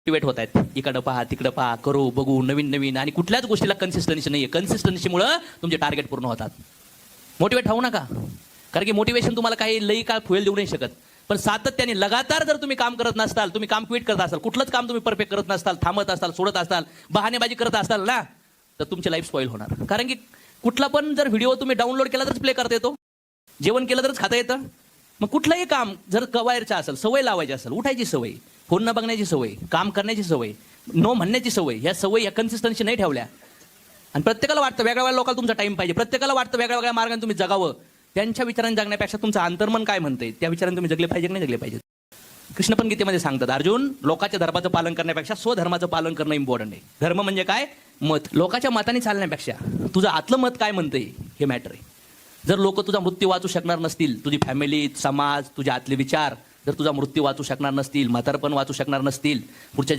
Motivate होत आहेत. इकडं पहा तिकडं पहा, करू बघू नवीन नवीन, आणि कुठल्याच गोष्टीला कन्सिस्टन्सी नाही आहे. कन्सिस्टन्सीमुळे तुमचे टार्गेट पूर्ण होतात. मोटिवेट होऊ नका, कारण की मोटिवेशन तुम्हाला काही लई काळ फुएल देऊ नाही शकत. पण सातत्याने लगातार जर तुम्ही काम करत नसताल, तुम्ही काम क्विट करत असाल, कुठलंच काम तुम्ही परफेक्ट करत नसताल, थांबत असाल, सोडत असाल, बहाणेबाजी करत असाल ना, तर तुमची लाईफ स्पॉईल होणार. कारण की कुठला पण जर व्हिडिओ तुम्ही डाउनलोड केला तरच प्ले करता येतो, जेवण केलं तरच खाता येतं. मग कुठलंही काम जर कवायरचं असेल, सवय लावायची असेल, उठायची सवय, फोन न बघण्याची सवय, काम करण्याची सवय, नो म्हणण्याची सवय, ह्या सवय ह्या कन्सिस्टन्सी नाही ठेवल्या, आणि प्रत्येकाला वाटतं वेगळ्या वेगळ्या लोकांना तुमचा टाइम पाहिजे, प्रत्येकाला वाटतं वेगळ्या वेगळ्या मार्गाने तुम्ही जगावं, त्यांच्या विचारांनी जगण्यापेक्षा तुमचं अंतर्मन काय म्हणतंय त्या विचारांनी तुम्ही जगले पाहिजे की नाही जगले पाहिजे. कृष्ण पण गीतेमध्ये सांगतात, अर्जुन, लोकांच्या धर्माचं पालन करण्यापेक्षा स्वधर्माचं पालन करणं इम्पॉर्टंट आहे. धर्म म्हणजे काय? मत. लोकांच्या मताने चालण्यापेक्षा तुझं आतलं मत काय म्हणतंय हे मॅटर आहे. जर लोक तुझा मृत्यू वाचू शकणार नसतील, तुझी फॅमिली, समाज, तुझे आतले विचार जर तुझा मृत्यू वाचू शकणार नसतील, म्हातारपण वाचू शकणार नसतील, पुढच्या